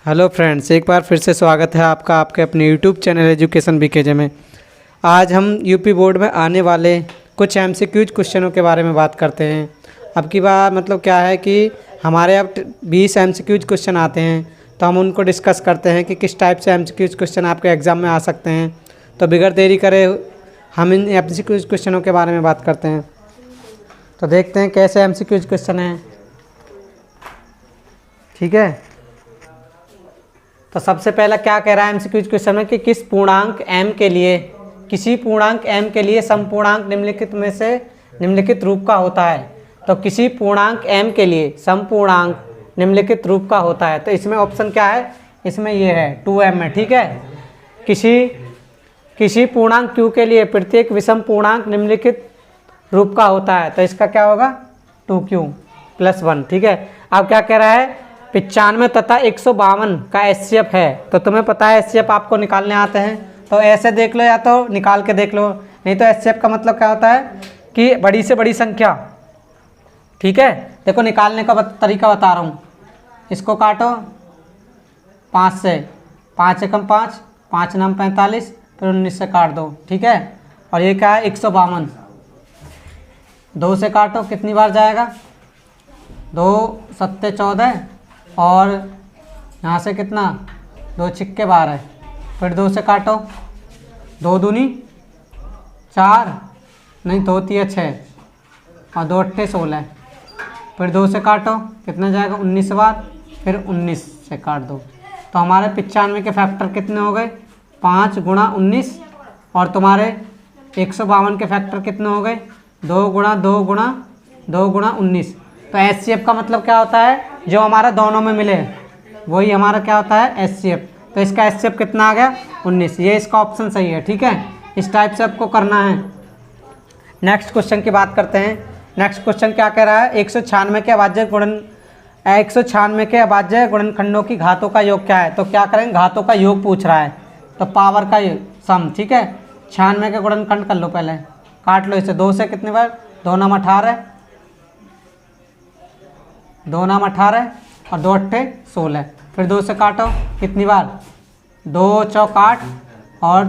Hello friends, एक बार फिर से स्वागत है आपका आपके अपने यूट्यूब चैनल एजुकेशन बीकेजे में। आज हम यूपी बोर्ड में आने वाले कुछ एमसीक्यूज क्वेश्चनों के बारे में बात करते हैं। अब की बार मतलब क्या है कि हमारे अब 20 एमसीक्यूज क्वेश्चन आते हैं, तो हम उनको डिस्कस करते हैं कि किस टाइप से एमसीक्यूज क्वेश्चन आपके एग्ज़ाम में आ सकते हैं। तो बगैर देरी करे हम इन एमसीक्यूज क्वेश्चनों के बारे में बात करते हैं। तो देखते हैं कैसे एमसीक्यूज क्वेश्चन हैं। ठीक है, तो सबसे पहला क्या कह रहा है एमसीक्यूज क्वेश्चन में कि किस पूर्णांक m के लिए, किसी पूर्णांक m के लिए समपूर्णांक निम्नलिखित में से निम्नलिखित रूप का होता है। तो किसी पूर्णांक m के लिए समपूर्णांक निम्नलिखित रूप का होता है। तो इसमें ऑप्शन क्या है, इसमें ये है 2m है। ठीक है, किसी पूर्णांक q के लिए प्रत्येक विषम पूर्णांक निम्नलिखित रूप का होता है। तो इसका क्या होगा 2q + 1। ठीक है, अब क्या कह रहा है 95 तथा 152 का एचसीएफ है। तो तुम्हें पता है एचसीएफ आपको निकालने आते हैं, तो ऐसे देख लो या तो निकाल के देख लो, नहीं तो एचसीएफ का मतलब क्या होता है कि बड़ी से बड़ी संख्या। ठीक है, देखो निकालने का तरीका बता रहा हूँ। इसको काटो 5 से, 5 एकम 5, 5 9 45, फिर 19 से काट दो। ठीक है, और ये क्या है 152, 2 से काटो कितनी बार जाएगा, 2 7 14, और यहाँ से कितना 2 छिक्के 12, फिर 2 से काटो, 2 दूनी 4, नहीं 2 तिया 6, और 2 अट्ठे 16, फिर 2 से काटो कितना जाएगा 19 बार, फिर 19 से काट दो। तो हमारे 95 के फैक्टर कितने हो गए 5 × 19, और तुम्हारे 152 के फैक्टर कितने हो गए 2 × 2 × 2 × 19। तो एचसीएफ का मतलब क्या होता है, जो हमारा दोनों में मिले वही हमारा क्या होता है एचसीएफ। तो इसका एचसीएफ कितना आ गया 19, ये इसका ऑप्शन सही है। ठीक है, इस टाइप से आपको करना है। नेक्स्ट क्वेश्चन की बात करते हैं। नेक्स्ट क्वेश्चन क्या कह रहा है 196 के अभाज्य गुणनखंडों की घातों का योग क्या है। तो क्या करेंगे, घातों का योग पूछ रहा है, तो पावर का सम। ठीक है, 96 के गुणनखंड कर लो, पहले काट लो इसे 2 से कितनी बार, 2 9 18, 2 9 18, और 2 अट्ठे 16, फिर 2 से काटो कितनी बार, 2 चौक 8, और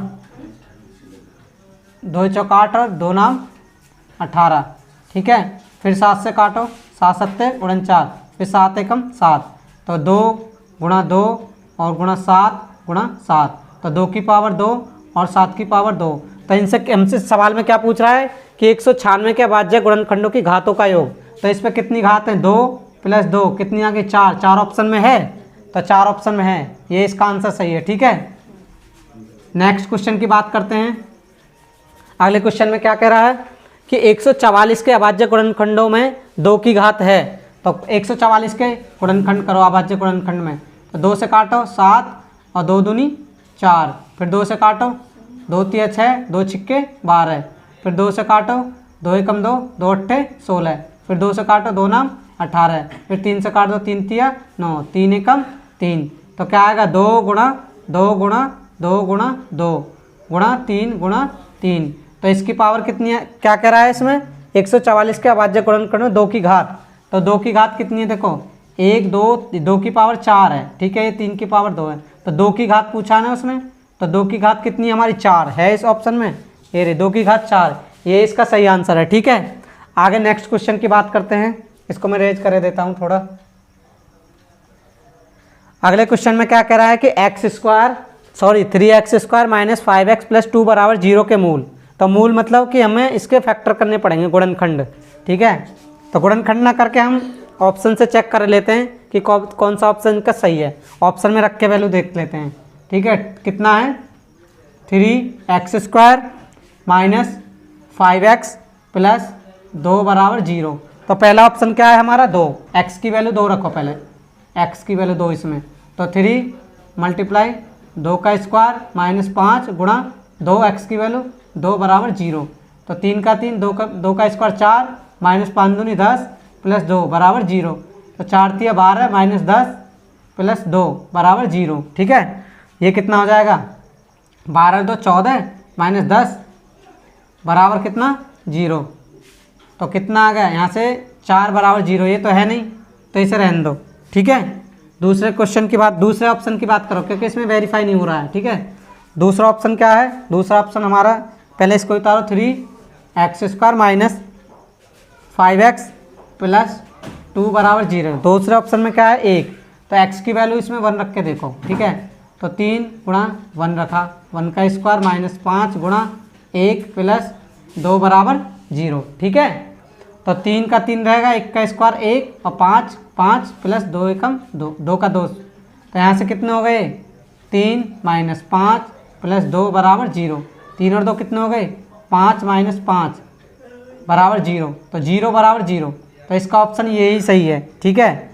2 चौक 8 और 2 9 18। ठीक है, फिर 7 से काटो, 7 7 49, फिर 7 एकम 7, तो 2 × 2 और × 7 × 7, तो 2 की पावर 2 और 7 की पावर 2। तो इनसे हमसे सवाल में क्या पूछ रहा है कि 196 के अभाज्य गुणनखंडों की घातों का योग। तो इस पर कितनी घात है 2 + 2 कितनी आ गई 4, 4 ऑप्शन में है, तो 4 ऑप्शन में है, ये इसका आंसर सही है। ठीक है, नेक्स्ट क्वेश्चन की बात करते हैं। अगले क्वेश्चन में क्या कह रहा है कि 144 के अभाज्य गुणनखंडों में 2 की घात है। तो 144 के गुणनखंड करो अभाज्य गुणनखंड में, तो 2 से काटो 7, और 2 दूनी 4, फिर 2 से काटो 2 तिया 6, 2 छिक्के 12, फिर 2 से काटो 2 एकम 2, 2 अट्ठे 16, फिर 2 से काटो 2 9 18, फिर 3 से काट दो 3 तिया 9, 3 एकम 3। तो क्या आएगा 2 × 2 × 2 × 2 × 3 × 3। तो इसकी पावर कितनी है, क्या कह रहा है इसमें 144 के अभाज्य गुणनखंड में 2 की घात। तो 2 की घात कितनी है, देखो 1 2 की पावर 4 है। ठीक है, ये 3 की पावर 2 है, तो 2 की घात पूछा ना उसमें, तो 2 की घात कितनी है हमारी 4 है इस ऑप्शन में, ये रे 2 की घात 4, ये इसका सही आंसर है। ठीक है, आगे नेक्स्ट क्वेश्चन की बात करते हैं। इसको मैं रेज कर देता हूँ थोड़ा। अगले क्वेश्चन में क्या कह रहा है कि 3x² - 5x + 2 = 0 के मूल। तो मूल मतलब कि हमें इसके फैक्टर करने पड़ेंगे गुणनखंड। ठीक है, तो गुणनखंड ना करके हम ऑप्शन से चेक कर लेते हैं कि कौन सा ऑप्शन का सही है। ऑप्शन में रख के वैल्यू देख लेते हैं। ठीक है, कितना है 3x² - 5x + 2 = 0। तो पहला ऑप्शन क्या है हमारा 2, x की वैल्यू 2 रखो, पहले x की वैल्यू 2 इसमें, तो 3 × 2 का स्क्वायर -5 × 2x की वैल्यू 2 = 0। तो 3 का 3, 2 का स्क्वायर 4, -5 दूनी 10 + 2 = 0। तो 4 तिया 12 -10 + 2 = 0। ठीक है, ये कितना हो जाएगा 12 2 14 -10 बराबर कितना 0। तो कितना आ गया यहाँ से 4 = 0, ये तो है नहीं, तो इसे रहने दो। ठीक है, दूसरे क्वेश्चन की बात, दूसरे ऑप्शन की बात करो क्योंकि इसमें वेरीफाई नहीं हो रहा है, ठीक है। दूसरा ऑप्शन क्या है, दूसरा ऑप्शन हमारा, पहले इसको उतारो, 3x² माइनस 5x प्लस 2 बराबर 0। दूसरे ऑप्शन में क्या है 1, तो x की वैल्यू इसमें 1 रख के देखो, ठीक है। तो 3 गुणा 1 रखा, 1 का स्क्वायर माइनस 5 गुणा 1 प्लस 2 बराबर 0, ठीक है। तो 3 का 3 रहेगा, 1 का स्क्वायर 1 और 5 5 प्लस 2 एकम 2, 2 का 2, तो यहाँ से कितने हो गए 3 माइनस 5 प्लस 2 बराबर 0। 3 और 2 कितने हो गए 5 माइनस 5 बराबर 0, तो 0 बराबर 0, तो इसका ऑप्शन यही सही है, ठीक है।